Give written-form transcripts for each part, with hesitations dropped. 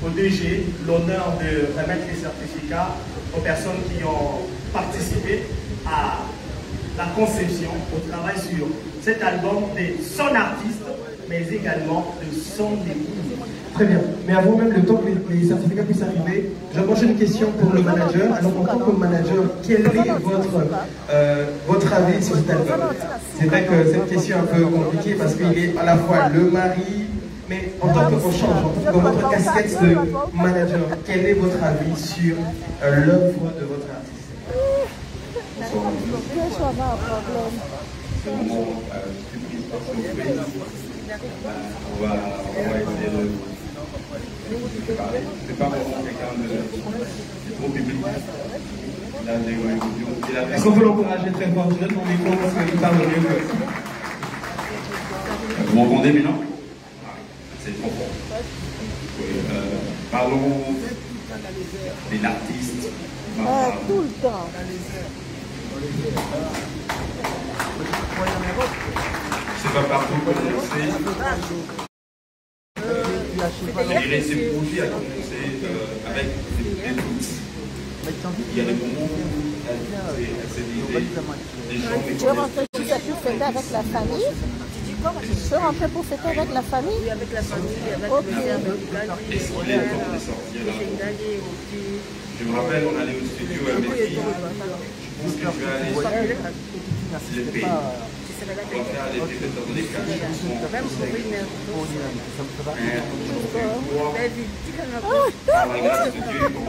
au DG l'honneur de remettre les certificats aux personnes qui ont participé à la conception, au travail sur cet album de son artiste, mais également de son épouse. Très bien. Mais avant même le temps que les certificats puissent arriver, j'ai une question pour le manager. Alors en tant que manager, quel est votre avis sur cet album? C'est vrai que cette question est un peu compliquée parce qu'il est à la fois le mari, mais en tant que dans votre casquette de manager, quel est votre avis sur l'œuvre de votre artiste? C'est vraiment surprise par surprise. On va essayer de parler. C'est pas vraiment quelqu'un de trop public. Est-ce qu'on peut l'encourager très fort? Je donne mon micro parce qu'il parle mieux que... Vous m'entendez maintenant? C'est trop fort. Parlons de l'artiste. Tout le temps. C'est pas partout qu'on sait. Ces projets a commencé avec des doutes. Il y a des moments où elle s'est dit des gens. Tu veux rentrer pour fêter avec la famille? Tu veux rentrer pour fêter avec la famille? Oui, avec la famille, avec okay. Est-ce qu'il est temps de sortir là? Je me rappelle, on allait au studio avec qui? Je pense que je vais aller le pays. On va faire les peut-être les 4 chansons. Par la grâce de Dieu, on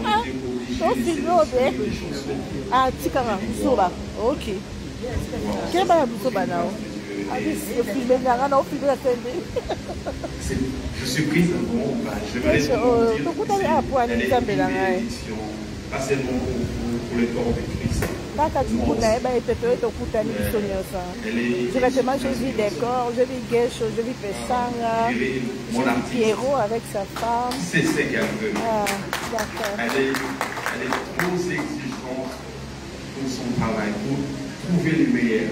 était obligés de chansons. Ah, Tikara, Soba. Ok. Quel est le Soba now? Je suis prise d'un bon, j'aimerais dire pas seulement pour le corps de Christ. Directement, je vis des corps, je vis Gesho, je vis Pessanga, je vis Pierrot avec sa femme. C'est ce qu'elle veut. Ah, d'accord. Elle est trop exigeante pour son travail, pour trouver le meilleur.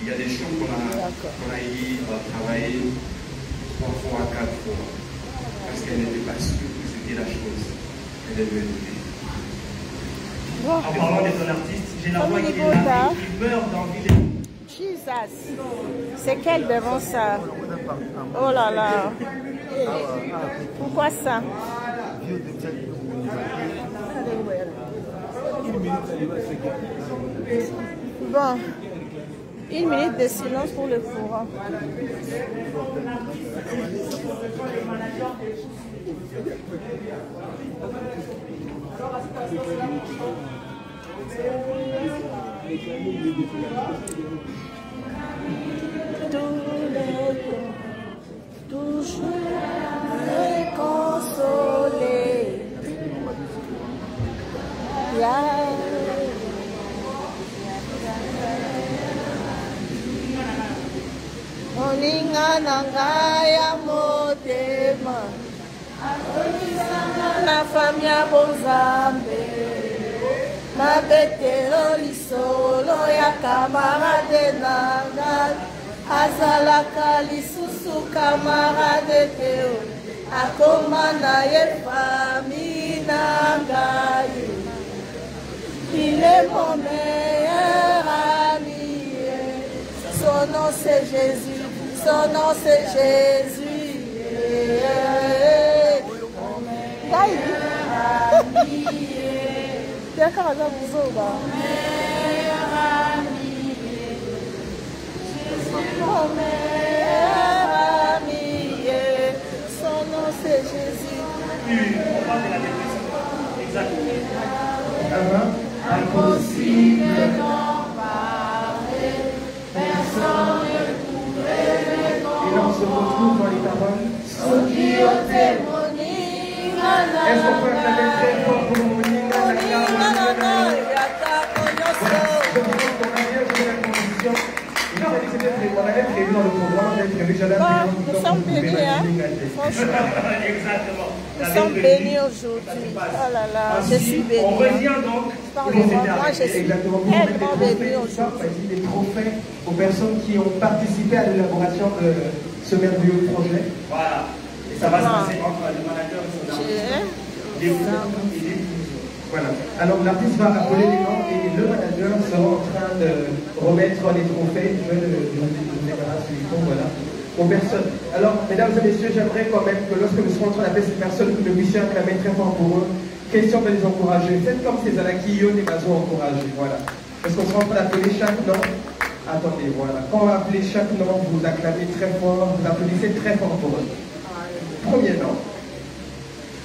Il y a des choses qu'on a eu à travailler 3 fois, 4 fois, parce qu'elle n'était pas sûre que c'était la chose qu'elle devait donner. En parlant de ton artiste, j'ai la voix qui est là, qui meurt d'envie de... Jesus, c'est quel devant ça? Oh là là. Pourquoi ça? Bon. 1 minute de silence pour le courant. Toujours réconsolé. Oninga nangaya motema na famia bonzambe mabetelo lisolo ya kamarade nanga azalaka lisusu kamarade teo akoma na ye fami nangaye il est mon meilleur ami son nom c'est Jésus. Son nom c'est Jésus. Mon meilleur ami, son nom c'est Jésus. On parle de la dépression. Exactement. Impossible d'en parler. Personne ne pourrait le comprendre. Et là, on se retrouve dans les paroles. Est-ce qu'on peut acclamer très fort pour Moninga? Nous sommes bénis, hein? Franchement. Exactement. Nous sommes bénis aujourd'hui. Oh là là, je suis bénie. On revient donc. Pardon-moi, moi je suis tellement bénie aujourd'hui. Des trophées aux personnes qui ont participé à l'élaboration de ce merveilleux projet. Voilà. Et ça va se passer entre le manager et son artiste. Voilà. Alors l'artiste va appeler les noms et le manager sera en train de remettre les trophées. Je vous débarrasse du micro, voilà, aux personnes. Alors, mesdames et messieurs, j'aimerais quand même que lorsque nous serons en train d'appeler ces personnes, que nous puissions acclamer très fort pour eux. Question de les encourager. Faites comme ces Alakiyo et Mazo encouragés. Voilà. Parce qu'on sera en train d'appeler chaque nom. Attendez, voilà. Quand on va appeler chaque nom, vous acclamez très fort, vous applaudissez très fort pour eux. Premier nom.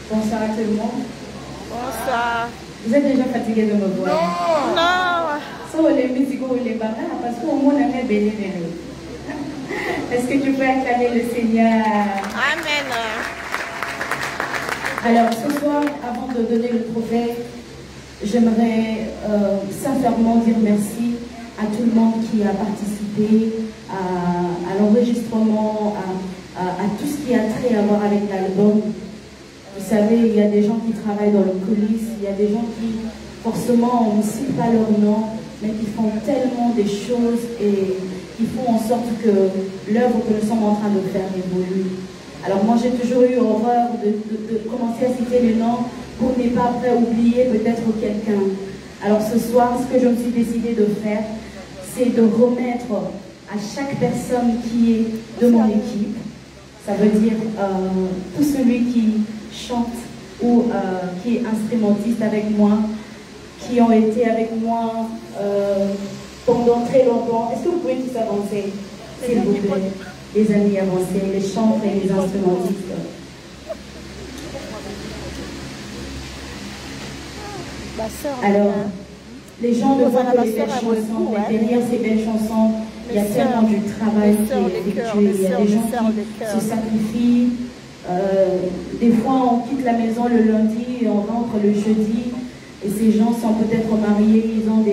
Bonsoir à tout le monde. Bonsoir. Vous êtes déjà fatigué de me voir? Non. Non. So, les musicaux ou les barras, parce qu'au moins, on a fait béni. Est-ce que tu peux acclamer le Seigneur? Amen. Alors, ce soir, avant de donner le trophée, j'aimerais sincèrement dire merci à tout le monde qui a participé à l'enregistrement, à tout ce qui a trait à voir avec l'album. Vous savez, il y a des gens qui travaillent dans le coulisses, il y a des gens qui, forcément, on ne cite pas leur nom, mais qui font tellement des choses et qui font en sorte que l'œuvre que nous sommes en train de faire évolue. Alors moi, j'ai toujours eu horreur de commencer à citer les noms pour ne pas après oublier peut-être quelqu'un. Alors ce soir, ce que je me suis décidé de faire, c'est de remettre à chaque personne qui est de mon équipe, ça veut dire tout celui qui chante ou qui est instrumentiste avec moi, qui ont été avec moi pendant très longtemps. Est-ce que vous pouvez tous avancer, s'il vous plaît? Les amis avancés, les chanteurs et les instrumentistes. Alors, les gens ne voient que les belles chansons, mais derrière ces belles chansons, il y a tellement du travail qui est effectué. Il y a des gens qui se sacrifient. Des fois, on quitte la maison le lundi et on rentre le jeudi. Et ces gens sont peut-être mariés, ils ont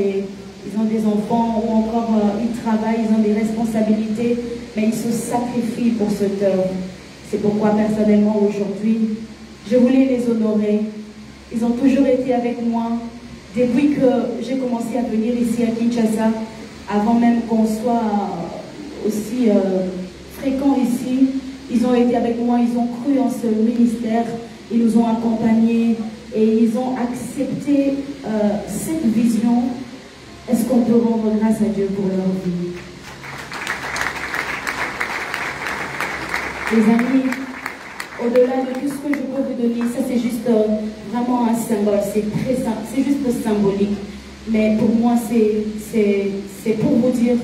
des enfants ou encore ils travaillent, ils ont des responsabilités, mais ils se sacrifient pour cette œuvre. C'est pourquoi personnellement aujourd'hui, je voulais les honorer. Ils ont toujours été avec moi depuis que j'ai commencé à venir ici à Kinshasa, avant même qu'on soit aussi fréquents ici. Ils ont été avec moi, ils ont cru en ce ministère, ils nous ont accompagnés et ils ont accepté cette vision. Est-ce qu'on peut rendre grâce à Dieu pour leur vie? Les amis, au-delà de tout ce que je peux vous donner, ça c'est juste vraiment un symbole, c'est juste symbolique. Mais pour moi, c'est pour vous dire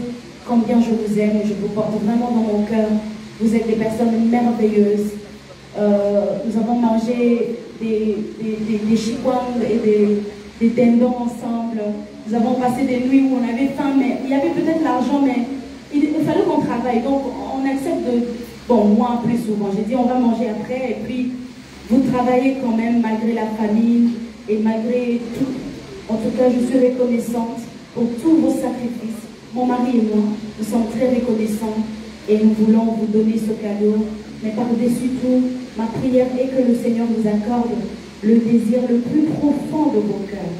combien je vous aime et je vous porte vraiment dans mon cœur. Vous êtes des personnes merveilleuses. Nous avons mangé des chikwang et des tendons ensemble. Nous avons passé des nuits où on avait faim, mais il y avait peut-être l'argent, mais il fallait qu'on travaille. Donc on accepte de... Bon, moi plus souvent, j'ai dit on va manger après, et puis vous travaillez quand même malgré la famine et malgré tout. En tout cas, je suis reconnaissante pour tous vos sacrifices. Mon mari et moi, nous sommes très reconnaissants et nous voulons vous donner ce cadeau. Mais par-dessus tout, ma prière est que le Seigneur vous accorde le désir le plus profond de vos cœurs.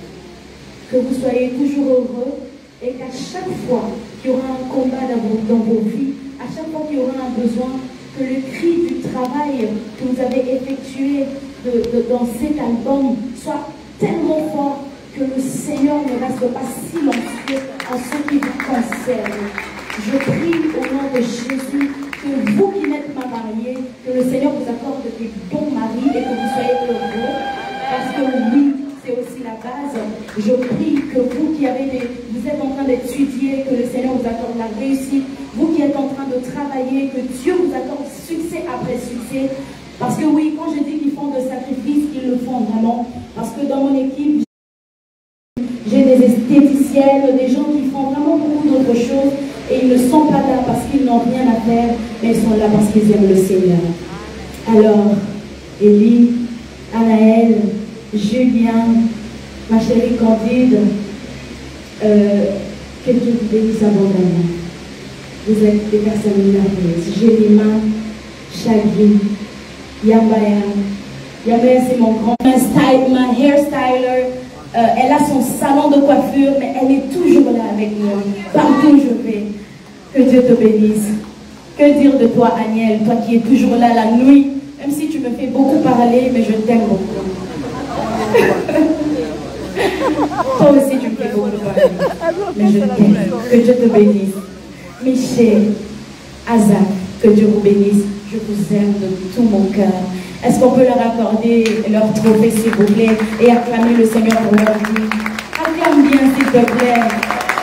Que vous soyez toujours heureux et qu'à chaque fois qu'il y aura un combat dans vos vies, à chaque fois qu'il y aura un besoin, que le cri du travail que vous avez effectué dans cet album soit tellement fort que le Seigneur ne reste pas silencieux en ce qui vous concerne. Je prie au nom de Jésus que vous qui n'êtes pas mariés, que le Seigneur vous accorde des bons maris et que vous soyez heureux. Parce que oui, c'est aussi la base. Je prie que vous qui vous êtes en train d'étudier, que le Seigneur vous accorde la réussite. Vous qui êtes en train de travailler, que Dieu vous accorde succès après succès. Parce que oui, quand je dis qu'ils font de sacrifices, ils le font vraiment. Parce que dans mon équipe, j'ai des esthéticiennes, des gens qui font vraiment beaucoup d'autres choses. Et ils ne sont pas là parce qu'ils n'ont rien à faire, mais ils sont là parce qu'ils aiment le Seigneur. Alors, Élie, Anaël, Julien, ma chérie Candide, que Dieu vous bénisse abondamment. Vous êtes des personnes merveilleuses. Jélima, Shaggy, Yambaya. Yambaya, c'est mon grand ma hairstyler. Elle a son salon de coiffure, mais elle est toujours là avec moi. Partout où je vais. Que Dieu te bénisse. Que dire de toi, Agnel, toi qui es toujours là la nuit, même si tu me fais beaucoup parler, mais je t'aime beaucoup. Toi aussi, tu plais beaucoup par lui. Mais je t'aime. Que Dieu te bénisse. Michel, Azak, que Dieu vous bénisse. Je vous aime de tout mon cœur. Est-ce qu'on peut leur accorder leur trophée, s'il vous plaît, et acclamer le Seigneur pour leur vie? Acclame bien, s'il te plaît.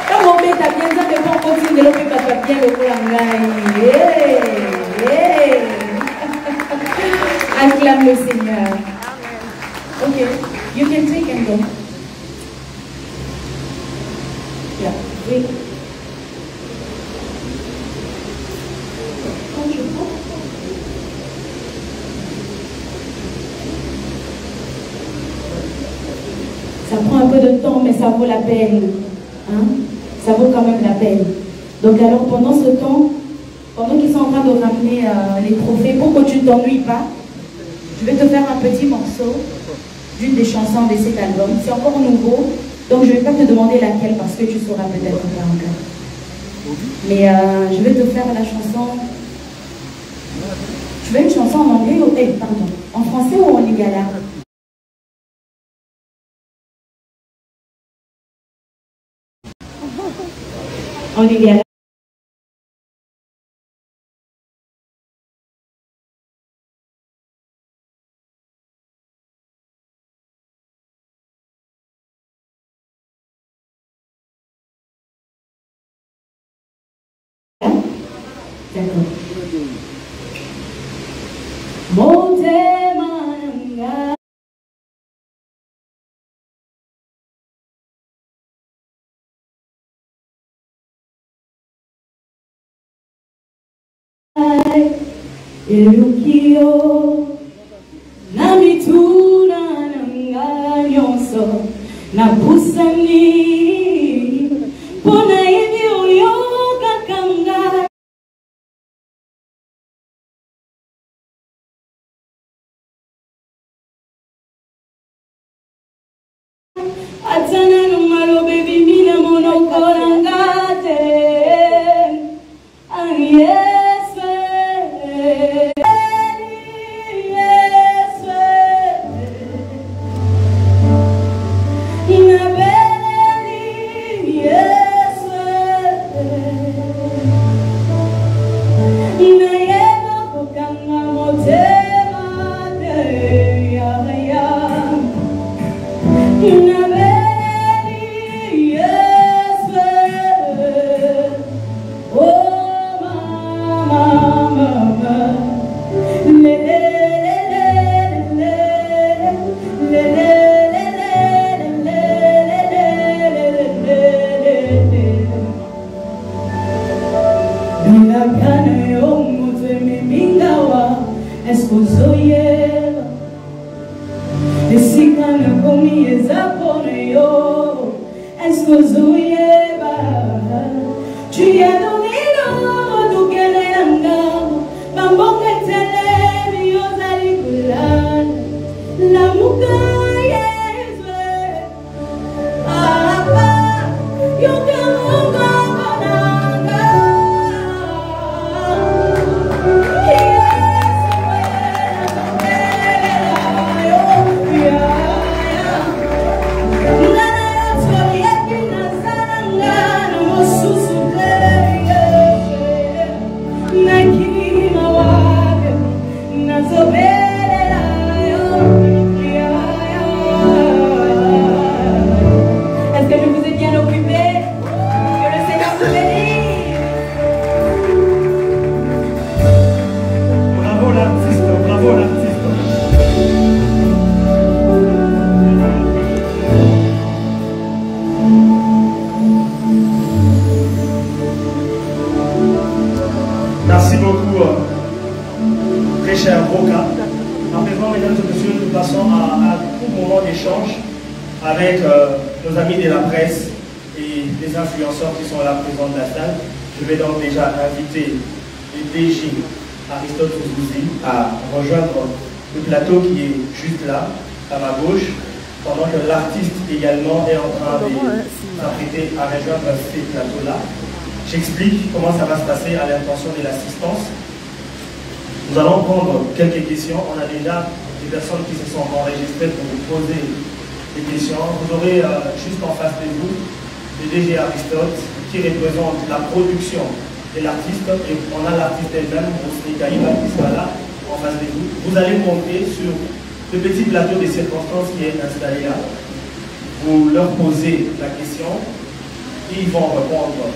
Quand mon père t'a bien dit, mais pas continuer de l'opérer parce que bien le acclame le Seigneur. Ok, you can take and go. Yeah, oui. Ça prend un peu de temps, mais ça vaut la peine. Hein? Ça vaut quand même la peine. Donc alors, pendant ce temps, pendant qu'ils sont en train de ramener les trophées, pour que tu ne t'ennuies pas, je vais te faire un petit morceau d'une des chansons de cet album. C'est encore nouveau, donc je ne vais pas te demander laquelle parce que tu sauras peut-être pas encore. Mais je vais te faire la chanson. Tu veux une chanson en anglais ou pardon, en français ou en lingala? En lingala. D'accord. Montemanga. Elukio namituna nanga nyonso nabusani pona hivi uyoga kanga atana numalo baby mina monokorangate yes. Merci beaucoup, très cher Roca. À présent, mesdames et messieurs, nous passons à un court moment d'échange avec nos amis de la presse et les influenceurs qui sont là présents de la salle. Je vais donc déjà inviter le DG Aristote Ouzouzi à rejoindre le plateau qui est juste là, à ma gauche, pendant que l'artiste également est en train de s'apprêter à rejoindre ces plateaux-là. J'explique comment ça va se passer à l'intention de l'assistance. Nous allons prendre quelques questions. On a déjà des personnes qui se sont enregistrées pour vous poser les questions. Vous aurez juste en face de vous le DG Aristote qui représente la production de l'artiste, et on a l'artiste elle-même, Rosny Kaïba, qui sera là en face de vous. Vous allez monter sur le petit plateau de circonstances qui est installé là. Vous leur posez la question, ils vont répondre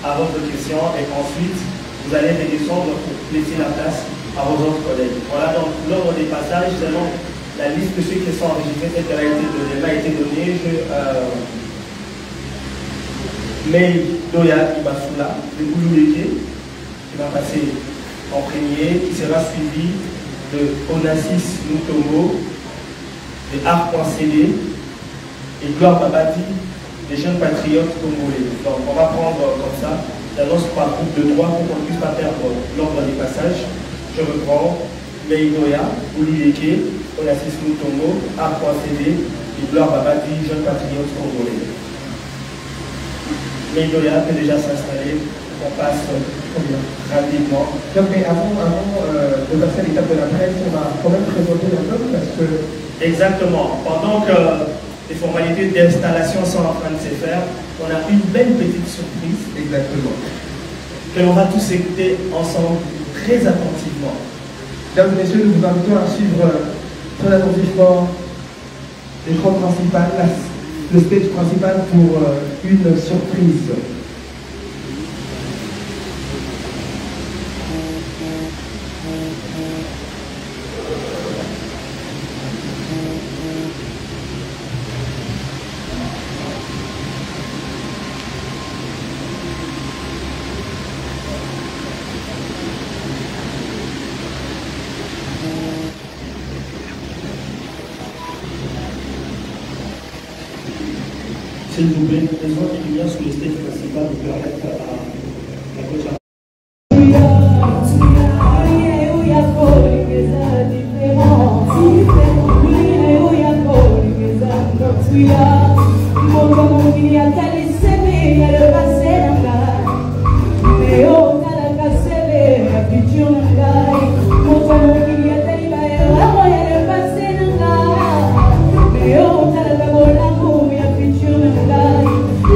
à votre question, et ensuite vous allez redescendre pour laisser la place à vos autres collègues. Voilà donc l'ordre des passages, selon la liste de ceux qui sont enregistrés, telle qu'elle m'a été donnée. May Doya Ibasula de Goulouleke, qui va passer en premier, qui sera suivi de Onassis Mutombo, de Art.cd, et Gloire Babadi, des jeunes patriotes congolais. Donc on va prendre comme ça, j'annonce par groupe de 3 pour qu'on ne puisse pas perdre l'ordre des passages. Je reprends May Doya, Goulouleke, Onassis Mutombo, Art.cd, et Gloire Babadi, jeunes patriotes congolais. Médoya peut déjà s'installer, on passe rapidement. Donc, mais avant de passer à l'étape de la presse, on va quand même présenter l'album parce que... Exactement. Pendant que les formalités d'installation sont en train de se faire, on a une belle petite surprise. Exactement. Que l'on va tous écouter ensemble très attentivement. Mesdames et messieurs, nous vous invitons à suivre très attentivement l'écran principal, le stage principal pour une surprise. S'il vous plaît, besoin de lumière sur le stage principal pour permettre à la coach.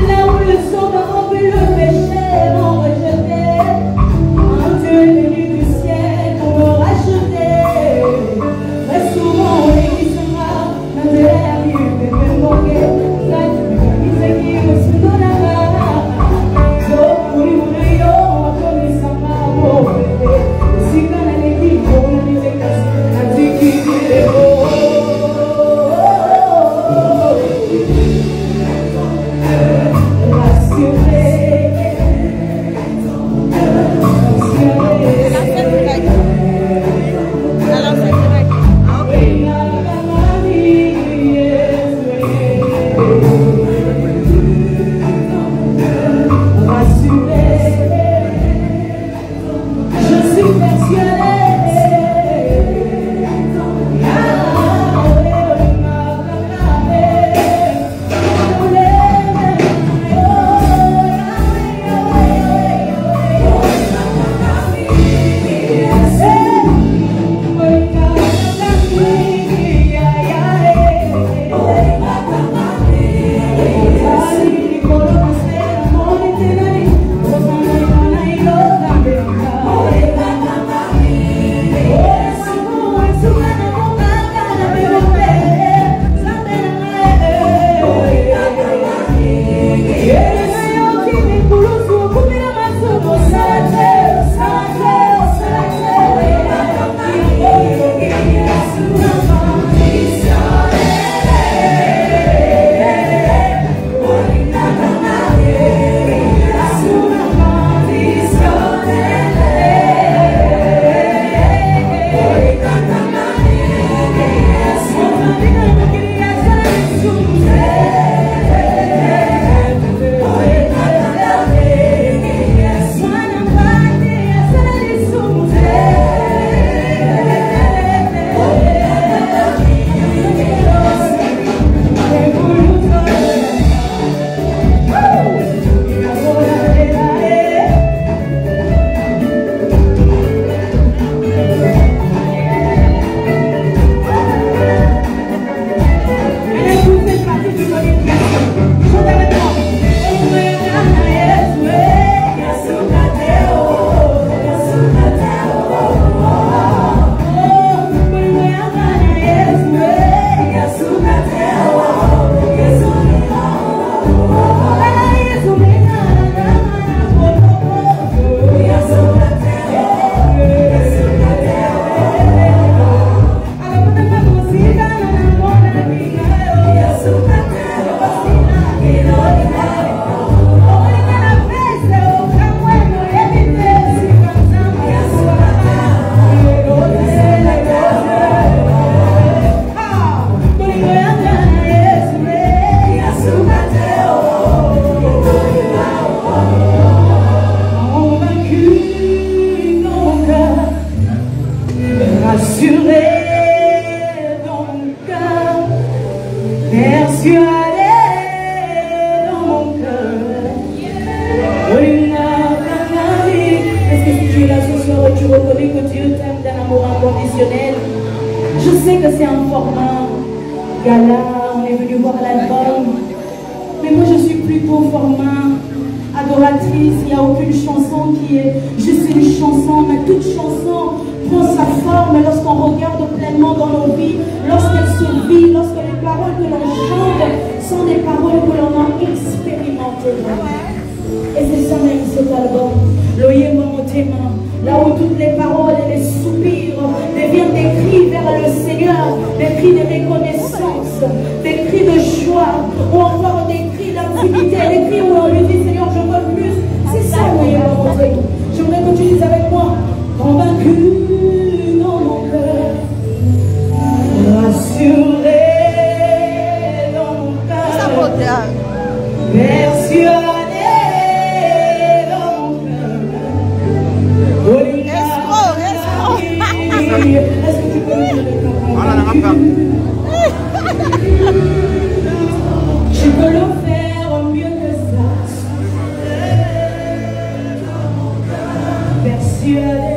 Là où le sang va remplir le péché, m'ont rejeté. Tu es venu du ciel pour me racheter. Mais souvent on est qui sera, mais la vie peut me manquer. persuadé dans mon cœur. Est-ce que si tu es là ce soir et tu reconnais que Dieu t'aime d'un amour inconditionnel? Je sais que c'est un format gala, on est venu voir l'album, mais moi je suis plutôt format adoratrice. Il n'y a aucune chanson qui est juste une chanson, mais toute chanson prend sa forme lorsqu'on regarde pleinement dans nos vies, lorsqu'elle se vit, lorsque les paroles que l'on chante sont des paroles que l'on a expérimentées. Et c'est ça même cet album, l'Oyema Motema, là où toutes les paroles et les soupirs deviennent des cris vers le Seigneur, des cris de reconnaissance, des cris de joie, ou encore des cris d'intimité, des cris où on lui dit Seigneur je veux plus. C'est ça l'Oyema Motema. J'aimerais que tu dises avec moi, convaincu dans mon cœur, rassuré dans mon cœur, persuadé. Est-ce que tu peux me dire je peux le faire mieux que ça. Persuadé.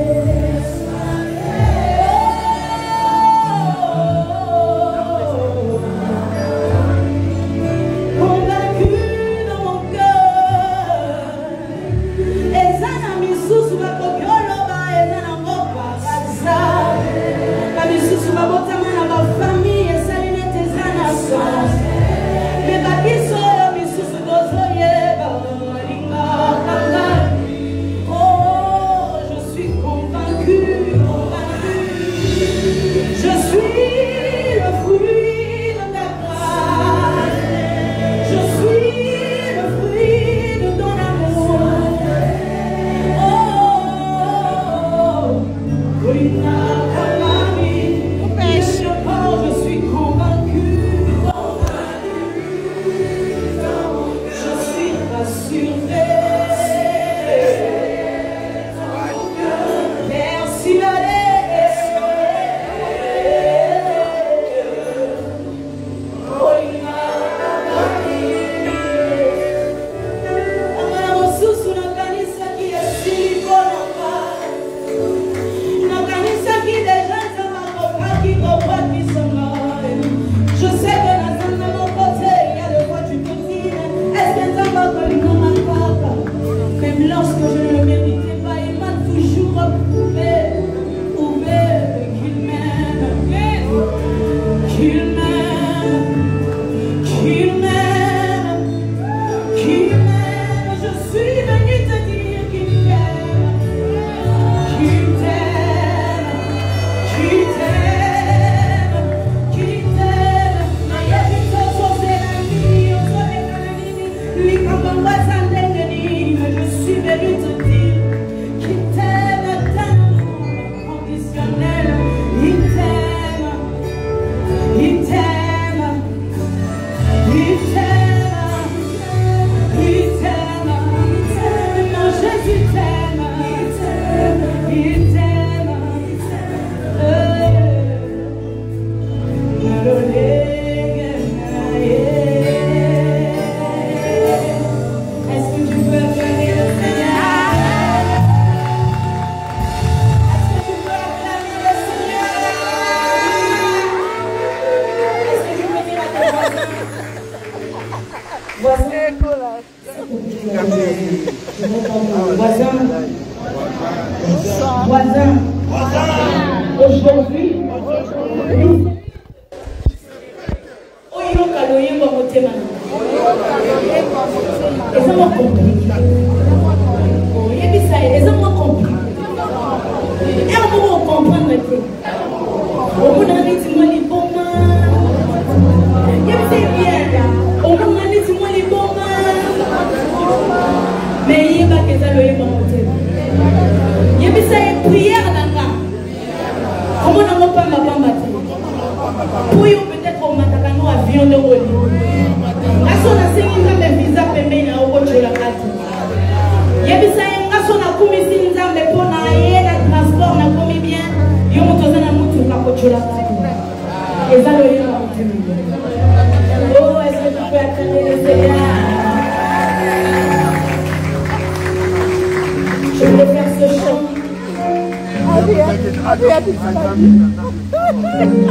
Aujourd'hui,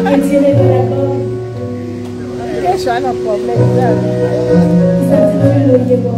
Retirez de l'album. Question, un problème. Ça dit le Yébo.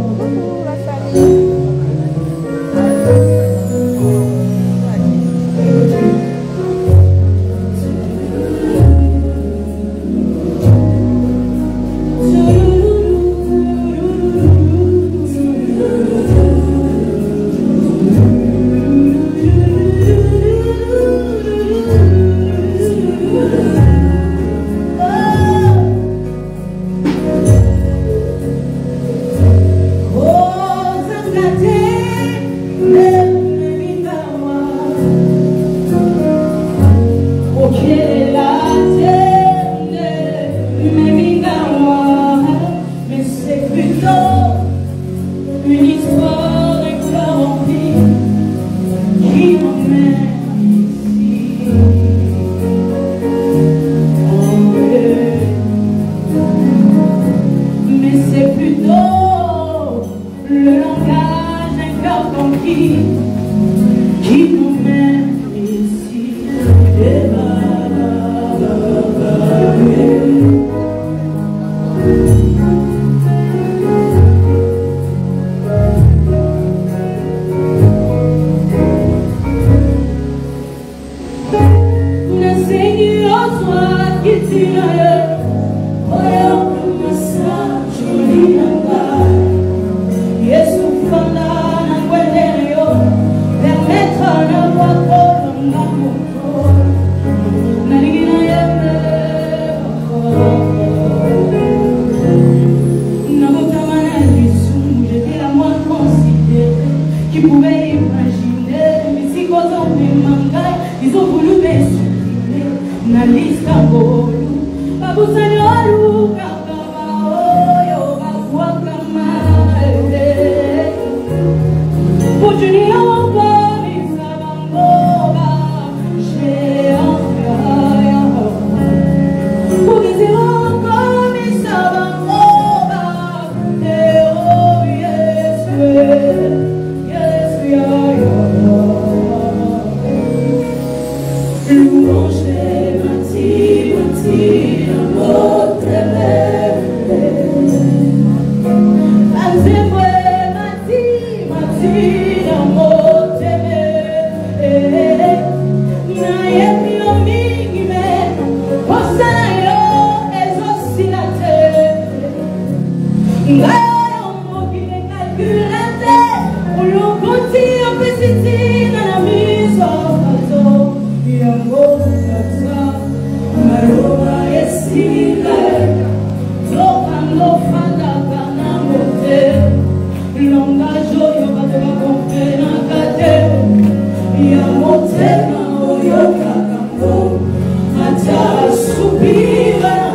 Subir a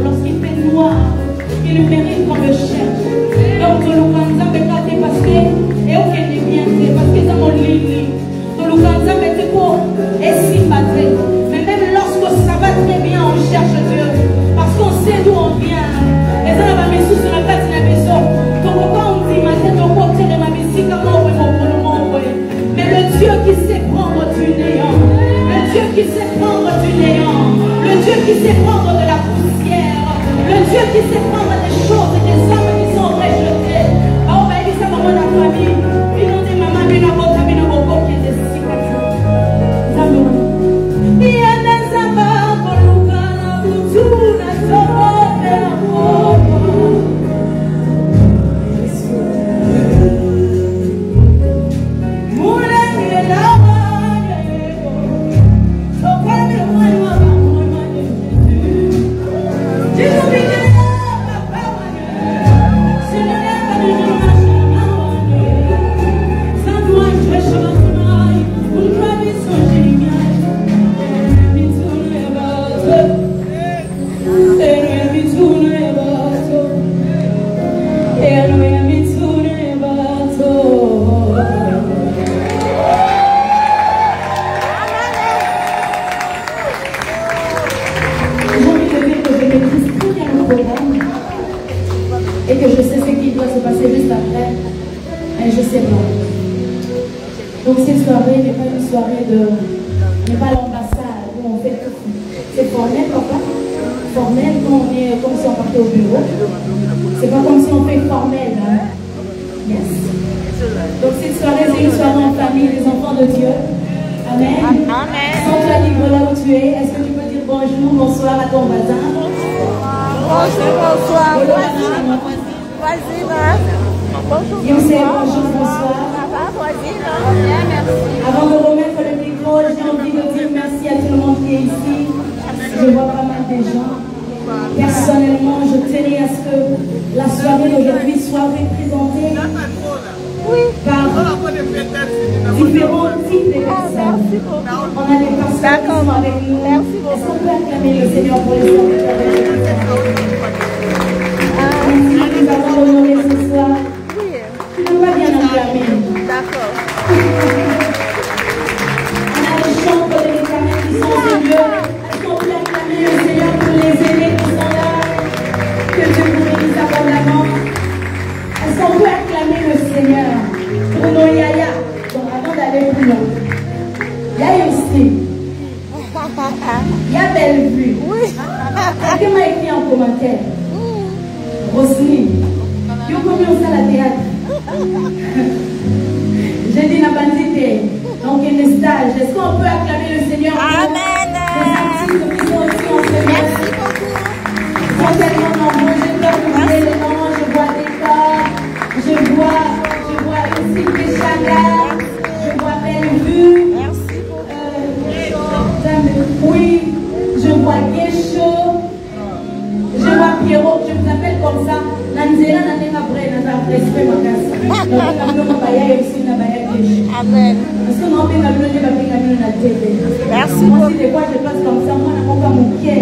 lorsqu'il fait noir, il mérite qu'on le cherche. Donc, nous nous parce que, et ok, est bien, parce que ça mon lit. Nous nous c'est pour essayer de mais même lorsque ça va très bien, on cherche Dieu. Parce qu'on sait d'où on vient. Et ça va me sur la place de la maison. Donc, quand on dit, ma tête, on peut tirer ma musique, comment on peut le montrer. Mais le Dieu qui sait prendre du néant, le Dieu qui sait prendre du néant, le Dieu qui sait prendre de la poussière, le Dieu qui sait prendre des choses et des hommes qui sont rejetés. Oh, ben, il s'est maman la famille. Il nous dit, maman, il n'a pas de beaucoup qui est si comme ça. Il y a des amants pour nous faire pour tout la somme et la pauvre. Et que je sais ce qui doit se passer juste après, mais je sais pas. Donc cette soirée n'est pas une soirée n'est pas l'ambassade où on fait tout. C'est formel, papa. Formel quand on est comme si on partait au bureau. C'est pas comme si on fait formel. Hein? Yes. Donc cette soirée, c'est une soirée en famille, les enfants de Dieu. Amen. Amen. Sens-toi libre là où tu es. Est-ce que tu peux dire bonjour, bonsoir à ton voisin? Bonjour, bonsoir. Voisine. Bonjour. Bonjour, bonsoir. Ça va, voisine? Bien, merci. Avant de remettre le micro, j'ai envie de dire merci à tout le monde qui est ici. Je vois pas mal de gens. Personnellement, je tenais à ce que la soirée d'aujourd'hui soit représentée par différents types de personnes. On a des personnes qui sont avec nous. Est-ce qu'on peut acclamer le Seigneur pour les serviteurs de Dieu? Nous avons honoré ce soir. Tu ne peux pas bien acclamer. D'accord. On a les chants pour les éternels qui sont au Dieu. Est-ce qu'on peut acclamer le Seigneur pour les aînés qui sont là? Que Dieu vous bénisse abondamment. Est-ce qu'on peut acclamer le Seigneur pour nos yaya? Donc avant d'aller plus loin, il y a aussi. Il y a Bellevue. Oui. Quelqu'un m'a écrit en commentaire. Roselyne, tu as combien ça la théâtre? J'ai dit la bandité. Donc il y a des stages. Est-ce qu'on peut acclamer le Seigneur? Amen. Les artistes qui sont aussi en ce moment. Merci beaucoup. Ils sont tellement nombreux. Je dois vous dire les noms. Je vois des corps. Je vois aussi des Chagas. Je vois Bellevue. Merci beaucoup. Oui, je vois Guécho. Je vois Pierrot, je vous appelle comme ça. Nanzela n'a pas respect ma casse. Amen. Parce que non, merci beaucoup. Moi, si des fois je passe comme ça, moi, je n'ai pas mon pied.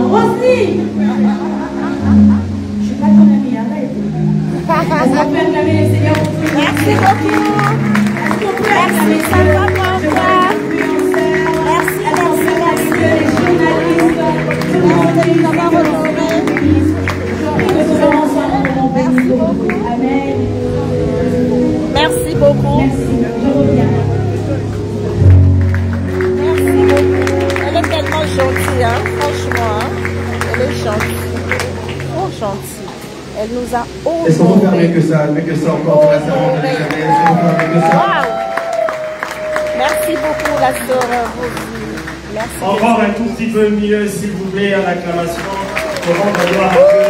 Rosy! Je ne suis pas ton ami, arrête. Est-ce qu'on peut acclamer les seigneurs pour tout? Merci beaucoup. Est-ce qu'on peut acclamer ça? Je vois les influenceurs. Merci, les journalistes. Tout le monde est là bas retrouvé. Merci beaucoup. Amen. Merci beaucoup. Merci. Je reviens. Merci beaucoup. Elle est tellement gentille, hein? Franchement. Hein? Elle est gentille. Trop gentille. Elle nous a honoré. Est-ce qu'on peut faire mieux que ça encore pour la cérémonie de Est-ce qu'on peut faire mieux que ça? Wow. Merci beaucoup, la sœur Rosy. Merci. Encore un tout petit peu mieux, s'il vous plaît, en acclamation. Pour rendre gloire à Dieu.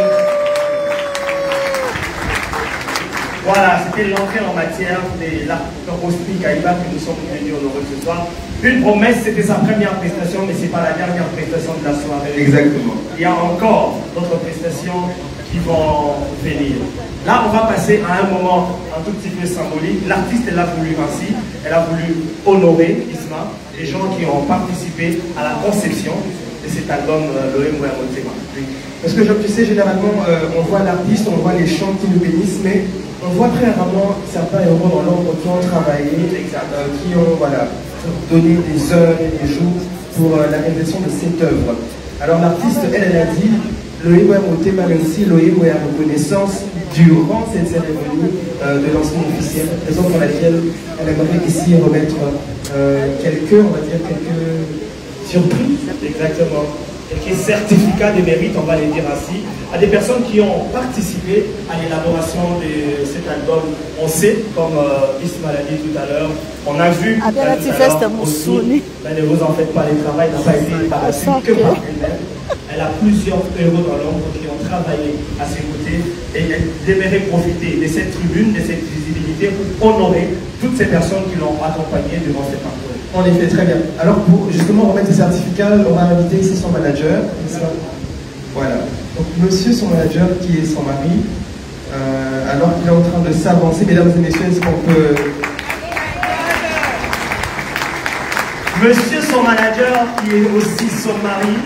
Voilà, c'était l'entrée en matière de l'artiste Rosny Kaïba que nous sommes venus honorer ce soir. Une promesse, c'était sa première prestation, mais ce n'est pas la dernière prestation de la soirée. Exactement. Il y a encore d'autres prestations qui vont venir. Là, on va passer à un moment un tout petit peu symbolique. L'artiste, elle a voulu ainsi, elle a voulu honorer Isma, les gens qui ont participé à la conception de cet album Loé Mouya Motema. Parce que tu sais, généralement, on voit l'artiste, on voit les chants qui nous bénissent, mais on voit très rarement certains héros dans l'ombre qui ont travaillé, qui ont donné des heures et des jours pour la réalisation de cette œuvre. Alors l'artiste, elle a dit Loé Mouya Motema, mais aussi Loé Mouya Reconnaissance durant cette cérémonie de lancement officiel, raison pour laquelle elle aimerait ici remettre quelques surprises. Exactement. Quelques certificats de mérite, on va les dire ainsi, à des personnes qui ont participé à l'élaboration de cet album. On sait, comme Ismaël a dit tout à l'heure, on a vu aussi, ne vous en faites pas, le travail n'a pas été par la suite que par elle-même. Elle a plusieurs héros dans l'ombre qui ont travaillé à ses côtés et elle aimerait profiter de cette tribune, de cette visibilité pour honorer toutes ces personnes qui l'ont accompagnée durant cette parcours. En effet, très bien. Alors pour justement remettre ces certificats, on va inviter ici son manager. Voilà. Donc monsieur, son manager, qui est son mari, alors qu'il est en train de s'avancer, mesdames et messieurs, est-ce qu'on peut... Monsieur, son manager, qui est aussi son mari,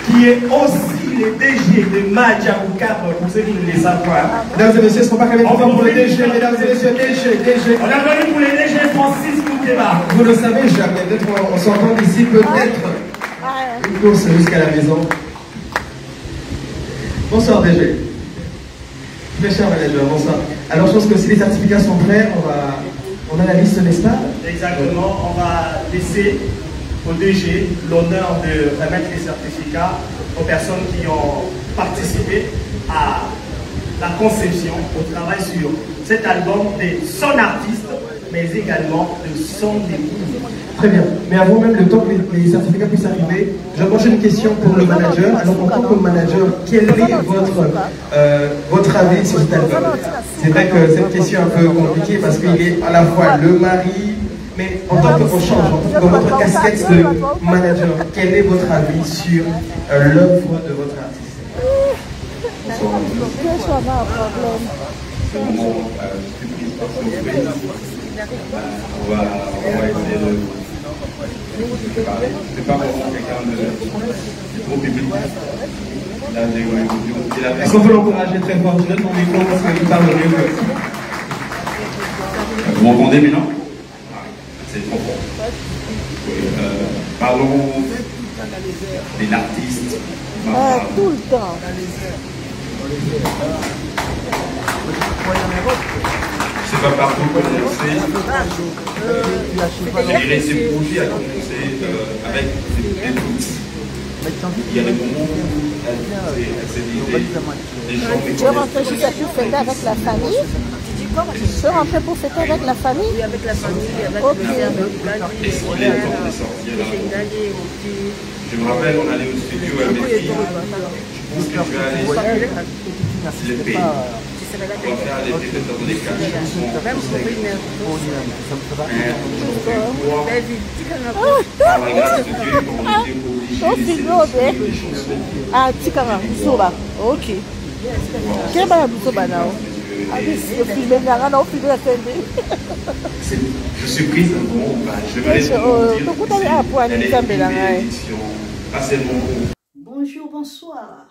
qui est aussi le DG de Madjaboukab, pour ceux qui ne le savent pas. Mesdames et messieurs, est-ce qu'on va quand même pour le DG, mesdames et messieurs, DG. On a venu pour le DG Francis Moukeba. Vous ne savez jamais, peut-être on s'entend d'ici, peut-être une course jusqu'à la maison. Bonsoir DG. Très cher manager, bonsoir. Alors je pense que si les certificats sont prêts, on a la liste, n'est-ce pas? Exactement, on va laisser au DG l'honneur de remettre les certificats aux personnes qui ont participé à la conception, au travail sur cet album de son artiste, mais également de son épouse. Très bien, mais avant même le temps que les certificats puissent arriver, j'approche une question pour le manager. Alors en tant que manager, quel est votre avis sur cet album? C'est vrai que cette question est un peu compliquée parce qu'il est à la fois le mari, mais en tant que dans votre casquette de manager, quel est votre avis sur l'œuvre de votre artiste? Bonsoir. C'est le moment on va essayer de parler. C'est pas vraiment quelqu'un de trop public. Là, est-ce qu'on peut l'encourager très fort? Je donne mon micro parce qu'il parle mieux que... Vous m'entendez maintenant? C'est trop fort. Parlons de l'artiste. Tout le temps. C'est pas partout commencer. Je dirais que ce projet a commencé avec des doutes. Il y a des moments où elle s'est dit des gens. Tu veux rentrer juste pour fêter avec la famille? Tu veux rentrer pour fêter avec la famille? Oui, avec la famille, avec Est-ce qu'il est temps de sortir là? Je me rappelle, on allait au studio avec mes filles. Je pense que je vais aller le pays. On va faire les peut-être des 4 chansons. Même pour Par la grâce de Dieu, on était obligés de ces chansons. Ah, Tikara, Soba. Ok. Quel est le Soba now? Je suis prise un moment où je vais aller dire pas seulement. Bonjour, bonsoir.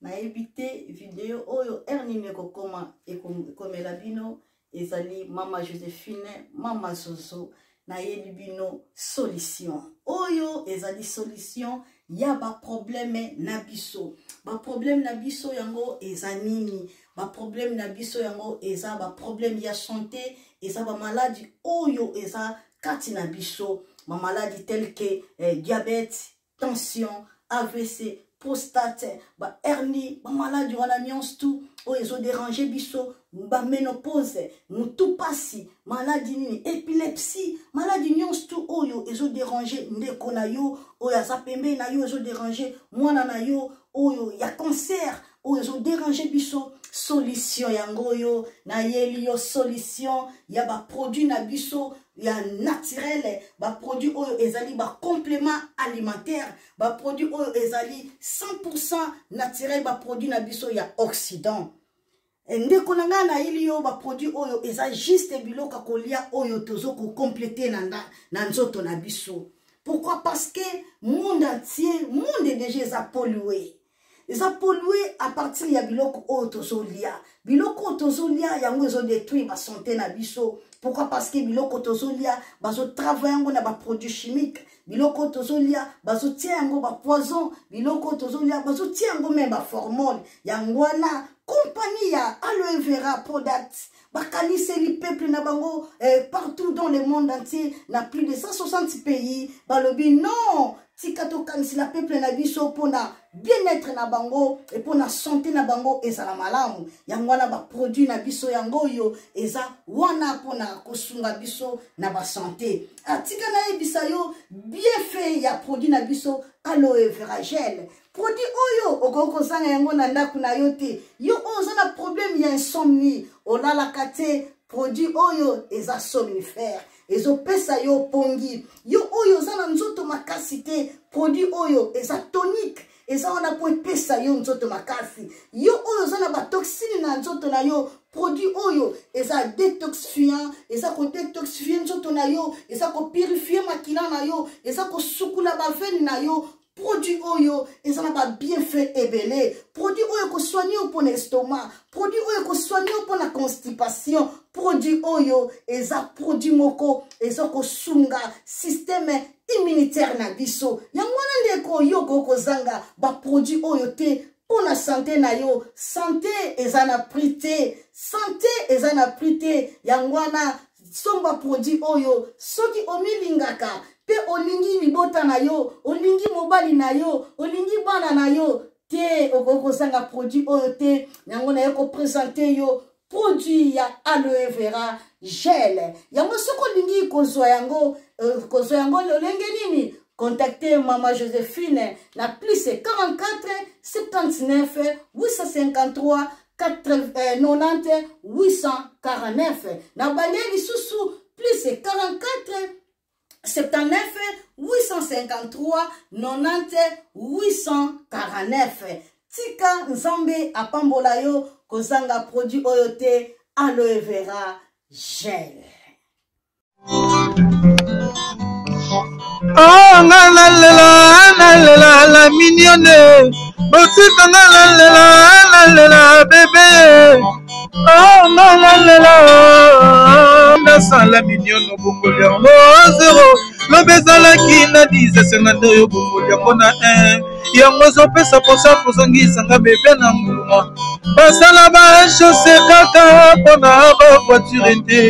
Na évité vidéo oyo Ernie Mekokoma et comme la bino ezali Mama Joséphine, Mama Zozo na yeli bino solution. Oyo ezali solution ya ba problème na biso. Ba problème na biso yango ezanini. Ba problème na biso yango eza ba problème ya santé, eza ba maladie oyo eza kati na biso. Ma maladie telle que diabète, tension, AVC, prostate, ba hernie, ba maladie wana nyonso tout oyo ezo déranger biso, ba ménopause, mutu pasi, maladie nini, épilepsie, maladie nyonso tout oyo ezo déranger ndeko na yo, oyo aza pembe na yo ezo déranger mwana na yo, oyo ya cancer, oyo ezo déranger biso, solution yango yo na yeli yo solution ya ba produit na biso ya naturel, ba produit oyo ezali ba complément alimentaire, ba produit oyo ezali 100% naturel, ba produit na biso ya Occident. Ndeko na nga na yeli yo ba produit oyo eza juste biloka kolia oyo tozo ko compléter na nzoto na biso. Pourquoi? Parce que le monde entier, le monde est déjà pollué. Ils ont pollué à partir de biloko otozolia. Biloko otozolia, yango ils ont détruit la santé na biso. Pourquoi? Parce que biloko otozolia, bazo travailler na ba produits chimiques. Biloko otozolia, bazo tiango ba poison. Biloko otozolia, bazo tiango même ba hormone. Yango na compagnie ya aloe vera products. Bakanise li peuple na bango partout dans le monde entier, na plus de 160 pays. Balobi non. Si si la peuple na biso pour na bien-être na bango et pour na santé na bango eza la malamu yango na ba produit na biso yango yo eza wana pour na kosunga biso na ba santé atika na ebisa yo bien fait ya produit na biso aloe vera gel produit oyo okoko sanga yango na ndaku na yo te yo oza na problème ya insomnie olala kate produit oyo eza somnifère ezo pesa yo pongi yo oyo za na nzoto makasi te produit oyo eza tonique eza wana po pesa yo nzoto makasi yo oyo za na ba toxine na nzoto na yo produit oyo eza détoxifiant eza ko détoxifier nzoto na yo eza ko purifier makila na yo eza ko sukula ba veine na yo produit oyo eza na ba bienfait ebele produit oyo ko soigner pour l'estomac produit oyo ko soigner pour la constipation produit oyo eza produit moko eza ko sunga système immunitaire na biso yango wana ndeko yo ko zanga ba produit oyo te pour la santé na yo santé eza na prité santé eza na prité yango wana somba produit oyo soki omilingaka pe olingi libota na yo olingi mobali na yo olingi bana na yo te okoko sanga produit oyo te yango na yo ko présenter yo produit ya aloe vera gel yango soko lingi kozwa yango lolenge nini contactez Maman Joséphine na plus 44 79 853 90 849 na balieli susu plus 44 79 853 90 849 tika nzambe apambola yo kozanga produit oyo te aloe vera gel. Oh la mignonne, botika la bébé. Oh la mignonne bokoli yango zero. Le bezala ki na 10 52 yo bokoli yango na 1. Yango zopesa posa kozongisa nga bébé na mbuma. Basala ba chaussée kaka pona ba voiture te.